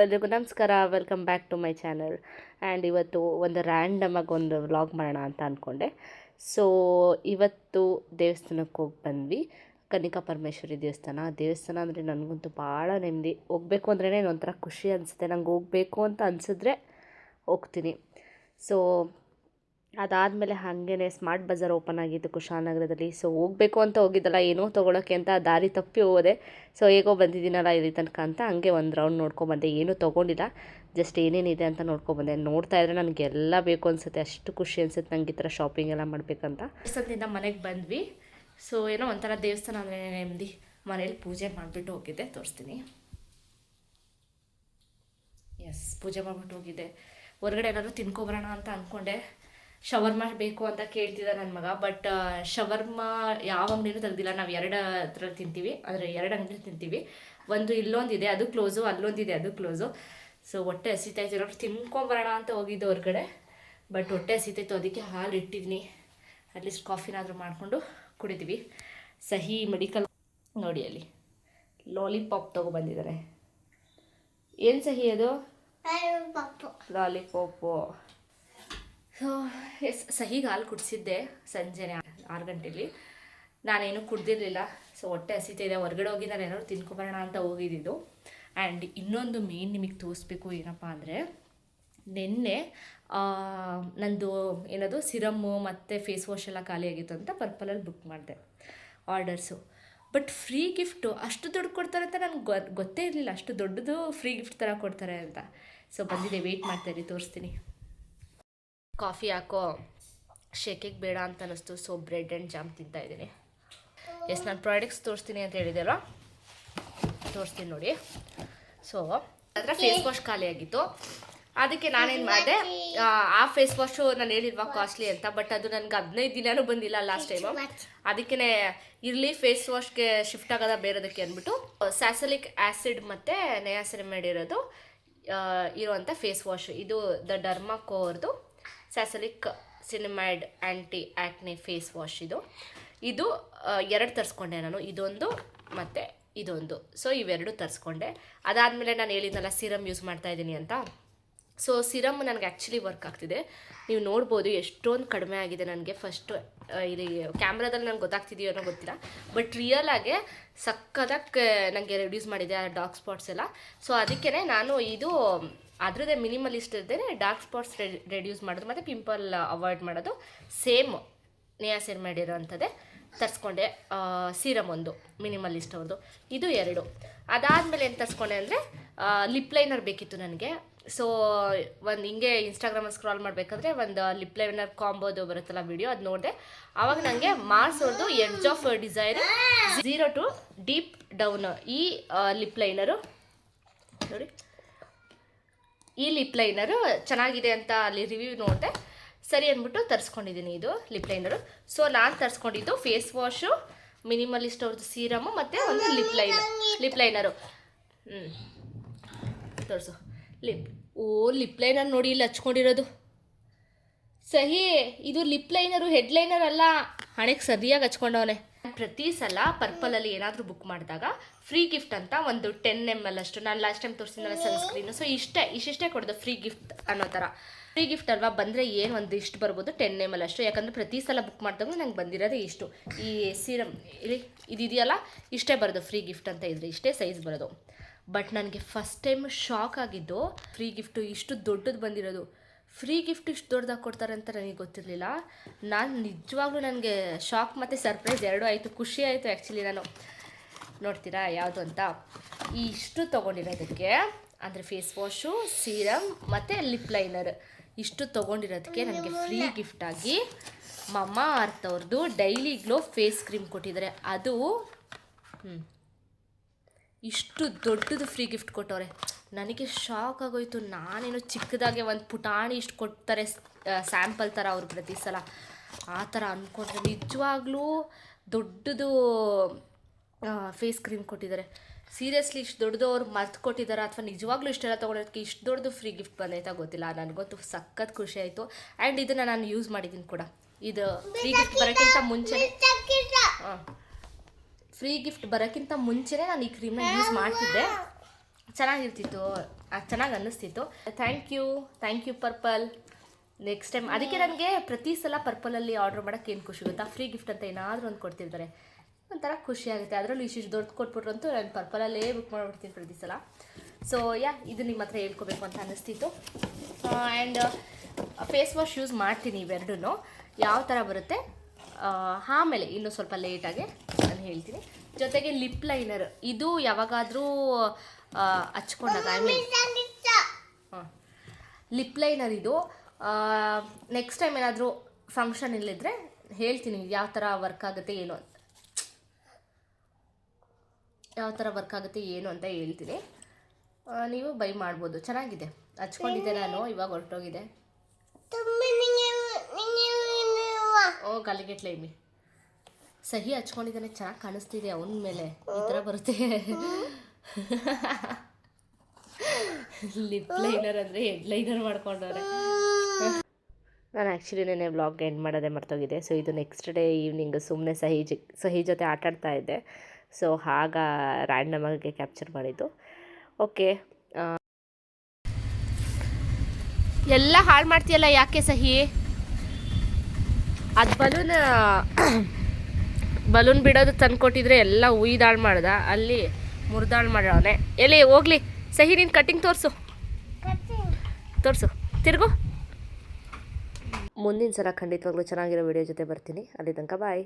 ಎಲ್ರಿಗೂ ನಮಸ್ಕಾರ. Welcome back to my channel. And ಇವತ್ತು ಒಂದು ರ್ಯಾಂಡಮ್ ಆಗಿ ಒಂದು ವ್ಲಾಗ್ ಮಾಡೋಣ ಅಂತ ಅಂದ್ಕೊಂಡೆ. ಸೊ ಇವತ್ತು ದೇವಸ್ಥಾನಕ್ಕೆ ಹೋಗಿ ಬಂದ್ವಿ. ಕನ್ನಿಕಾ ಪರಮೇಶ್ವರಿ ದೇವಸ್ಥಾನ ಅಂದರೆ ನನಗಂತೂ ಭಾಳ ನೆಮ್ಮದಿ. ಹೋಗಬೇಕು ಅಂದ್ರೇ ಒಂಥರ ಖುಷಿ ಅನಿಸುತ್ತೆ. ನಂಗೆ ಹೋಗಬೇಕು ಅಂತ ಅನಿಸಿದ್ರೆ ಹೋಗ್ತೀನಿ. ಸೊ ಅದಾದಮೇಲೆ ಹಾಗೇ ಸ್ಮಾರ್ಟ್ ಬಜಾರ್ ಓಪನ್ ಆಗಿತ್ತು ಕುಶಾಲನಗರದಲ್ಲಿ. ಸೊ ಹೋಗಬೇಕು ಅಂತ ಹೋಗಿದ್ದಲ್ಲ, ಏನೋ ತೊಗೊಳಕ್ಕೆ ಅಂತ ದಾರಿ ತಪ್ಪಿ ಹೋದೆ. ಸೊ ಹೇಗೋ ಬಂದಿದ್ದೀನಲ್ಲ ಇಲ್ಲಿ ತನಕ ಅಂತ ಹಂಗೆ ಒಂದು ರೌಂಡ್ ನೋಡ್ಕೊಬಂದೆ. ಏನೂ ತೊಗೊಂಡಿಲ್ಲ, ಜಸ್ಟ್ ಏನೇನಿದೆ ಅಂತ ನೋಡ್ಕೊಬಂದೆ. ನೋಡ್ತಾ ಇದ್ರೆ ನನಗೆಲ್ಲ ಬೇಕು ಅನಿಸುತ್ತೆ, ಅಷ್ಟು ಖುಷಿ ಅನಿಸುತ್ತೆ ನನಗೆ ಈ ಥರ ಶಾಪಿಂಗ್ ಎಲ್ಲ ಮಾಡಬೇಕಂತ. ದೇವಸ್ಥಾನದಿಂದ ಮನೆಗೆ ಬಂದ್ವಿ. ಸೊ ಏನೋ ಒಂಥರ ದೇವಸ್ಥಾನ ಅಂದರೆ ನೆಮ್ಮದಿ. ಮನೇಲಿ ಪೂಜೆ ಮಾಡಿಬಿಟ್ಟು ಹೋಗಿದ್ದೆ, ತೋರಿಸ್ತೀನಿ. ಎಸ್, ಪೂಜೆ ಮಾಡಿಬಿಟ್ಟು ಹೋಗಿದ್ದೆ. ಹೊರಗಡೆ ಏನಾದರೂ ತಿನ್ಕೊಬರೋಣ ಅಂತ ಅಂದ್ಕೊಂಡೆ. ಶವರ್ಮ ಬೇಕು ಅಂತ ಕೇಳ್ತಿದ್ದ ನನ್ನ ಮಗ. ಬಟ್ ಶವರ್ಮ ಯಾವ ಅಂಗಡಿನೂ ತೆಗ್ದಿಲ್ಲ. ನಾವು ಎರಡು ಹತ್ರ ತಿಂತೀವಿ, ಅಂದರೆ ಎರಡು ಅಂಗಡಿ ತಿಂತೀವಿ. ಒಂದು ಇಲ್ಲೊಂದಿದೆ, ಅದು ಕ್ಲೋಸು, ಅಲ್ಲೊಂದಿದೆ, ಅದು ಕ್ಲೋಸು. ಸೊ ಹೊಟ್ಟೆ ಹಸಿತಾಯ್ತು, ಏನಾದ್ರು ತಿನ್ಕೊಂಬರೋಣ ಅಂತ ಹೋಗಿದ್ದು ಹೊರಗಡೆ. ಬಟ್ ಹೊಟ್ಟೆ ಹಸಿತಾಯ್ತು, ಅದಕ್ಕೆ ಹಾಲು ಇಟ್ಟಿದ್ದೀನಿ. ಅಟ್ಲೀಸ್ಟ್ ಕಾಫಿನಾದರೂ ಮಾಡಿಕೊಂಡು ಕುಡಿತೀವಿ. ಸಹಿ ಮೆಡಿಕಲ್ ನೋಡಿ, ಅಲ್ಲಿ ಲಾಲಿಪಾಪ್ ತೊಗೊಬಂದಿದ್ದಾರೆ. ಏನು ಸಹಿ ಅದು? ಲಾಲಿಪಾಪು. ಸೊ ಸಹಿಗೆ ಹಾಲು ಕುಡಿಸಿದ್ದೆ ಸಂಜೆನೆ 6 ಗಂಟೆಲಿ. ನಾನೇನು ಕುಡ್ದಿರಲಿಲ್ಲ. ಸೊ ಹೊಟ್ಟೆ ಹಸಿತಿದೆ, ಹೊರಗಡೆ ಹೋಗಿ ನಾನು ಏನಾದ್ರು ತಿನ್ಕೊಬರೋಣ ಅಂತ ಹೋಗಿದ್ದು. ಆ್ಯಂಡ್ ಇನ್ನೊಂದು ಮೇನ್ ನಿಮಗೆ ತೋರಿಸ್ಬೇಕು ಏನಪ್ಪ ಅಂದರೆ, ನಿನ್ನೆ ನಂದು ಏನದು ಸಿರಮ್ಮು ಮತ್ತು ಫೇಸ್ ವಾಶ್ ಎಲ್ಲ ಖಾಲಿಯಾಗಿತ್ತು ಅಂತ ಪರ್ಪಲಲ್ಲಿ ಬುಕ್ ಮಾಡಿದೆ ಆರ್ಡರ್ಸು. ಬಟ್ ಫ್ರೀ ಗಿಫ್ಟು ಅಷ್ಟು ದುಡ್ಡು ಕೊಡ್ತಾರೆ ಅಂತ ನನಗೆ ಗೊತ್ತೇ ಇರಲಿಲ್ಲ, ಅಷ್ಟು ದೊಡ್ಡದು ಫ್ರೀ ಗಿಫ್ಟ್ ಥರ ಕೊಡ್ತಾರೆ ಅಂತ. ಸೊ ಬಂದಿದೆ, ವೆಯ್ಟ್ ಮಾಡ್ತಾಯಿರಿ, ತೋರಿಸ್ತೀನಿ. ಕಾಫಿ ಹಾಕೋ ಶೇಕಿಗೆ ಬೇಡ ಅಂತ ಅನ್ನಿಸ್ತು. ಸೊ ಬ್ರೆಡ್ ಆ್ಯಂಡ್ ಜಾಮ್ ತಿಂತಾಯಿದ್ದೀನಿ. ಎಸ್, ನಾನು ಪ್ರಾಡಕ್ಟ್ಸ್ ತೋರಿಸ್ತೀನಿ ಅಂತ ಹೇಳಿದೆಲ್ಲ, ತೋರಿಸ್ತೀನಿ ನೋಡಿ. ಸೊ ಅದರ ಫೇಸ್ ವಾಶ್ ಖಾಲಿಯಾಗಿತ್ತು. ಅದಕ್ಕೆ ನಾನೇನು ಮಾಡಿದೆ, ಆ ಫೇಸ್ ವಾಶು ನಾನು ಹೇಳಿಲ್ವಾ ಕಾಸ್ಟ್ಲಿ ಅಂತ. ಬಟ್ ಅದು ನನಗೆ 15 ದಿನವೂ ಬಂದಿಲ್ಲ ಲಾಸ್ಟ್ ಟೈಮು. ಅದಕ್ಕೇ ಇರಲಿ ಫೇಸ್ ವಾಶ್ಗೆ ಶಿಫ್ಟ್ ಆಗೋದ ಬೇರೆದಕ್ಕೆ ಅಂದ್ಬಿಟ್ಟು ಸ್ಯಾಸಲಿಕ್ ಆ್ಯಸಿಡ್ ಮತ್ತು ನಯಾಸಿನಮೈಡ್ ಇರೋವಂಥ ಫೇಸ್ ವಾಶ್. ಇದು ದ ಡರ್ಮಾಕೋರ್ದು salicylic niacinamide anti acne face wash. ಇದು 2 ತರಿಸ್ಕೊಂಡೆ ನಾನು, ಇದೊಂದು ಮತ್ತು ಇದೊಂದು. ಸೊ ಇವೆರಡು ತರಿಸ್ಕೊಂಡೆ. ಅದಾದಮೇಲೆ ನಾನು ಹೇಳಿದ್ನಲ್ಲ ಸಿರಮ್ ಯೂಸ್ ಮಾಡ್ತಾಯಿದ್ದೀನಿ ಅಂತ. ಸೊ ಸಿರಮ್ ನನಗೆ ಆ್ಯಕ್ಚುಲಿ ವರ್ಕ್ ಆಗ್ತಿದೆ. ನೀವು ನೋಡ್ಬೋದು ಎಷ್ಟೊಂದು ಕಡಿಮೆ ಆಗಿದೆ ನನಗೆ. ಫಸ್ಟು ಇಲ್ಲಿ ಕ್ಯಾಮ್ರಾದಲ್ಲಿ ನಂಗೆ ಗೊತ್ತಾಗ್ತಿದೆಯೋ ಅನ್ನೋ ಗೊತ್ತಿಲ್ಲ, ಬಟ್ ರಿಯಲಾಗೆ ಸಕ್ಕದಾಗಿ ನನಗೆ ರೆಡ್ಯೂಸ್ ಮಾಡಿದೆ ಆ ಡಾರ್ಕ್ ಸ್ಪಾಟ್ಸ್ ಎಲ್ಲ. ಸೊ ಅದಕ್ಕೇ ನಾನು ಇದು ಅದರದ್ದೇ ಮಿನಿಮಲಿಸ್ಟ್ ಇದ್ದೇನೆ, ಡಾರ್ಕ್ ಸ್ಪಾಟ್ಸ್ ರೆಡ್ಯೂಸ್ ಮಾಡೋದು ಮತ್ತು ಪಿಂಪಲ್ ಅವಾಯ್ಡ್ ಮಾಡೋದು. ಸೇಮ್ ನಿಯಾಸಿನಮೈಡ್ ಇರೋವಂಥದ್ದೇ ತರಿಸ್ಕೊಂಡೆ. ಸೀರಮ್ ಒಂದು ಮಿನಿಮಲಿಸ್ಟ್ ಅವ್ರದ್ದು, ಇದು 2. ಅದಾದಮೇಲೆ ಏನು ತರಿಸ್ಕೊಂಡೆ ಅಂದರೆ ಲಿಪ್ ಲೈನರ್ ಬೇಕಿತ್ತು ನನಗೆ. ಸೊ ಒಂದು ಹಿಂಗೆ ಇನ್ಸ್ಟಾಗ್ರಾಮಲ್ಲಿ ಸ್ಕ್ರಾಲ್ ಮಾಡಬೇಕಾದ್ರೆ ಒಂದು ಲಿಪ್ ಲೈನರ್ ಕಾಂಬೋದು ಬರುತ್ತಲ್ಲ ವಿಡಿಯೋ, ಅದು ನೋಡಿದೆ. ಆವಾಗ ನನಗೆ ಮಾರ್ಸ್ ಅವ್ರದ್ದು edge of desire 0 to deep down ಈ ಲಿಪ್ ಲೈನರು ನೋಡಿ. ಈ ಲಿಪ್ ಲೈನರು ಚೆನ್ನಾಗಿದೆ ಅಂತ ಅಲ್ಲಿ ರಿವ್ಯೂ ನೋಡಿದೆ. ಸರಿ ಅಂದ್ಬಿಟ್ಟು ತರಿಸ್ಕೊಂಡಿದ್ದೀನಿ ಇದು ಲಿಪ್ ಲೈನರು. ಸೊ ನಾನು ತರಿಸ್ಕೊಂಡಿದ್ದು ಫೇಸ್ ವಾಶು, ಮಿನಿಮಲಿಸ್ಟ್ ಅವ್ರದ್ದು ಸೀರಮು ಮತ್ತು ಒಂದು ಲಿಪ್ ಲೈನರು. ತೋರಿಸು ಲಿಪ್ ಲೈನರ್ ನೋಡಿ, ಇಲ್ಲಿ ಹಚ್ಕೊಂಡಿರೋದು ಸಹಿ. ಇದು ಲಿಪ್ ಲೈನರು, ಹೆಡ್ ಲೈನರ್ ಅಲ್ಲ. ಹಣೆಗೆ ಸರಿಯಾಗಿ ಹಚ್ಕೊಂಡವನೆ. ಪ್ರತಿ ಸಲ ಪರ್ಪಲಲ್ಲಿ ಏನಾದರೂ ಬುಕ್ ಮಾಡಿದಾಗ ಫ್ರೀ ಗಿಫ್ಟ್ ಅಂತ ಒಂದು 10 ml ಅಷ್ಟು, ನಾನು ಲಾಸ್ಟ್ ಟೈಮ್ ತೋರಿಸಿದ್ನಲ್ಲ ಸನ್ಸ್ಕ್ರೀನು. ಸೊ ಇಷ್ಟೇ ಕೊಡೋದು ಫ್ರೀ ಗಿಫ್ಟ್ ಅನ್ನೋ ಥರ. ಫ್ರೀ ಗಿಫ್ಟ್ ಅಲ್ವಾ, ಬಂದರೆ ಏನು ಒಂದು ಇಷ್ಟು ಬರ್ಬೋದು, 10 ml ಅಷ್ಟು. ಯಾಕಂದರೆ ಪ್ರತಿ ಸಲ ಬುಕ್ ಮಾಡಿದಾಗ ನಂಗೆ ಬಂದಿರೋದೇ ಇಷ್ಟು. ಈ ಸೀರಮ್ ಇದೆಯಲ್ಲ, ಇಷ್ಟೇ ಬರೋದು ಫ್ರೀ ಗಿಫ್ಟ್ ಅಂತ ಇದ್ರೆ, ಇಷ್ಟೇ ಸೈಜ್ ಬರೋದು. ಬಟ್ ನನಗೆ ಫಸ್ಟ್ ಟೈಮ್ ಶಾಕ್ ಆಗಿದ್ದು, ಫ್ರೀ ಗಿಫ್ಟು ಇಷ್ಟು ದೊಡ್ಡದು ಬಂದಿರೋದು. ಫ್ರೀ ಗಿಫ್ಟ್ ಇಷ್ಟು ದೊಡ್ಡದಾಗಿ ಕೊಡ್ತಾರೆ ಅಂತ ನನಗೆ ಗೊತ್ತಿರಲಿಲ್ಲ. ನಾನು ನಿಜವಾಗ್ಲೂ ನನಗೆ ಶಾಕ್ ಮತ್ತು ಸರ್ಪ್ರೈಸ್ 2 ಆಯಿತು. ಖುಷಿ ಆಯಿತು ಆ್ಯಕ್ಚುಲಿ. ನಾನು ನೋಡ್ತೀರಾ ಯಾವುದು ಅಂತ, ಇಷ್ಟು ತೊಗೊಂಡಿರೋದಕ್ಕೆ ಅಂದರೆ ಫೇಸ್ ವಾಶು, ಸೀರಮ್ ಮತ್ತು ಲಿಪ್ ಲೈನರ್ ಇಷ್ಟು ತೊಗೊಂಡಿರೋದಕ್ಕೆ ನನಗೆ ಫ್ರೀ ಗಿಫ್ಟಾಗಿ ಮಮ್ಮಾ ಅರ್ತ್ ಅವ್ರದ್ದು ಡೈಲಿ ಗ್ಲೋ ಫೇಸ್ ಕ್ರೀಮ್ ಕೊಟ್ಟಿದ್ದಾರೆ. ಅದು ಇಷ್ಟು ದೊಡ್ಡದು ಫ್ರೀ ಗಿಫ್ಟ್ ಕೊಟ್ಟವ್ರೆ. ನನಗೆ ಶಾಕ್ ಆಗೋಯ್ತು. ನಾನೇನು ಚಿಕ್ಕದಾಗೆ ಒಂದು ಪುಟಾಣಿ ಇಷ್ಟು ಕೊಡ್ತಾರೆ ಸ್ಯಾಂಪಲ್ ಥರ ಅವ್ರು ಪ್ರತಿ ಸಲ, ಆ ಥರ ಅಂದ್ಕೊಂಡ್ರೆ ನಿಜವಾಗ್ಲೂ ದೊಡ್ಡದು ಫೇಸ್ ಕ್ರೀಮ್ ಕೊಟ್ಟಿದ್ದಾರೆ. ಸೀರಿಯಸ್ಲಿ ಇಷ್ಟು ದೊಡ್ಡದು ಅವ್ರು ಮರ್ತು ಕೊಟ್ಟಿದ್ದಾರೆ ಅಥವಾ ನಿಜವಾಗ್ಲೂ ಇಷ್ಟೆಲ್ಲ ತೊಗೊಳೋದಕ್ಕೆ ಇಷ್ಟು ದೊಡ್ಡದು ಫ್ರೀ ಗಿಫ್ಟ್ ಬಂದೈತಾ ಗೊತ್ತಿಲ್ಲ. ನನಗಂತೂ ಸಖತ್ ಖುಷಿ ಆಯಿತು. ಆ್ಯಂಡ್ ಇದನ್ನು ನಾನು ಯೂಸ್ ಮಾಡಿದ್ದೀನಿ ಕೂಡ. ಇದು ಫ್ರೀ ಗಿಫ್ಟ್ ಬರೋಕ್ಕಿಂತ ಮುಂಚೆನೇ ಫ್ರೀ ಗಿಫ್ಟ್ ಬರೋಕ್ಕಿಂತ ಮುಂಚೆನೇ ನಾನು ಈ ಕ್ರೀಮ್ನ ಯೂಸ್ ಮಾಡ್ತಿದ್ದೆ. ಚೆನ್ನಾಗಿರ್ತಿತ್ತು, ಚೆನ್ನಾಗಿ ಅನ್ನಿಸ್ತಿತ್ತು. Thank you purple. Next time ಅದಕ್ಕೆ ನನಗೆ ಪ್ರತಿ ಸಲ ಪರ್ಪಲಲ್ಲಿ ಆರ್ಡ್ರ್ ಮಾಡೋಕ್ಕೆ ಏನು ಖುಷಿ ಗೊತ್ತಾ, ಫ್ರೀ ಗಿಫ್ಟ್ ಅಂತ ಏನಾದರೂ ಒಂದು ಕೊಡ್ತಿರ್ತಾರೆ, ಒಂಥರ ಖುಷಿ ಆಗುತ್ತೆ. ಅದರಲ್ಲೂ ಇಷ್ಟು ದೊಡ್ಡ ಕೊಟ್ಬಿಟ್ರಂತೂ ನಾನು ಪರ್ಪಲಲ್ಲೇ ಬುಕ್ ಮಾಡಿಬಿಡ್ತೀನಿ ಪ್ರತಿ ಸಲ. ಸೊ ಇದು ನಿಮ್ಮ ಹತ್ರ ಹೇಳ್ಕೊಬೇಕು ಅಂತ ಅನ್ನಿಸ್ತಿತ್ತು. ಆ್ಯಂಡ್ ಫೇಸ್ ವಾಶ್ ಯೂಸ್ ಮಾಡ್ತೀನಿ ಇವೆರಡೂ, ಯಾವ ಥರ ಬರುತ್ತೆ ಆಮೇಲೆ ಇನ್ನೂ ಸ್ವಲ್ಪ ಲೇಟಾಗಿ ನಾನು ಹೇಳ್ತೀನಿ. ಜೊತೆಗೆ ಲಿಪ್ ಲೈನರ್, ಇದು ಯಾವಾಗಾದರೂ ಹಚ್ಕೊಂಡಾಗ ಲಿಪ್ ಲೈನರ್ ಇದು ನೆಕ್ಸ್ಟ್ ಟೈಮ್ ಏನಾದರೂ ಫಂಕ್ಷನ್ ಇಲ್ಲಿದ್ರೆ ಹೇಳ್ತೀನಿ ಯಾವ ಥರ ವರ್ಕ್ ಆಗುತ್ತೆ ಏನು ಅಂತ ಹೇಳ್ತೀನಿ. ನೀವು ಬೈ ಮಾಡ್ಬೋದು, ಚೆನ್ನಾಗಿದೆ. ಹಚ್ಕೊಂಡಿದ್ದೆ ನಾನು, ಇವಾಗ ಹೊರಟೋಗಿದೆ. ಗಲಿಗೆಟ್ಲೆ ಇಮ್ಮಿ ಸಹಿ ಹಚ್ಕೊಂಡಿದ್ದಾನೆ, ಚೆನ್ನಾಗಿ ಕಾಣಿಸ್ತಿದೆ ಅವನ ಮೇಲೆ. ಈ ಥರ ಬರುತ್ತೆ ಲಿಪ್ ಲೈನರ್ ಅಂದರೆ ಹೆಡ್ ಲೈನರ್ ಮಾಡ್ಕೊಂಡವ್ರೆ. ನಾನು ಆ್ಯಕ್ಚುಲಿ ನೆನ್ನೆ ವ್ಲಾಗ್ ಎಂಡ್ ಮಾಡೋದೇ ಮರ್ತೋಗಿದೆ. ಸೊ ಇದು ನೆಕ್ಸ್ಟ್ ಡೇ ಈವ್ನಿಂಗ್ ಸುಮ್ಮನೆ ಸಹಿ ಜೊತೆ ಆಟಾಡ್ತಾ ಇದ್ದೆ. ಸೊ ಆಗ ರ್ಯಾಂಡಮಾಗಿ ಕ್ಯಾಪ್ಚರ್ ಮಾಡಿದ್ದು. ಓಕೆ, ಎಲ್ಲ ಹಾಳು ಮಾಡ್ತೀಯಲ್ಲ ಯಾಕೆ ಸಹಿ? ಅದು ಬಲೂನ್ ಬಿಡೋದು ತಂದ್ಕೊಟ್ಟಿದ್ರೆ ಎಲ್ಲ ಉಯ್ದಾಳು ಮಾಡ್ದ, ಅಲ್ಲಿ ಮುರಿದಾಳು ಮಾಡೋನೆ. ಎಲ್ಲಿ ಹೋಗ್ಲಿ ಸಹಿ, ನೀನು ಕಟ್ಟಿಂಗ್ ತೋರಿಸು ತಿರ್ಗು. ಮುಂದಿನ ಸಲ ಖಂಡಿತವಾಗ್ಲೂ ಚೆನ್ನಾಗಿರೋ ವಿಡಿಯೋ ಜೊತೆ ಬರ್ತೀನಿ. ಅಲ್ಲಿ ತನಕ ಬಾಯ್.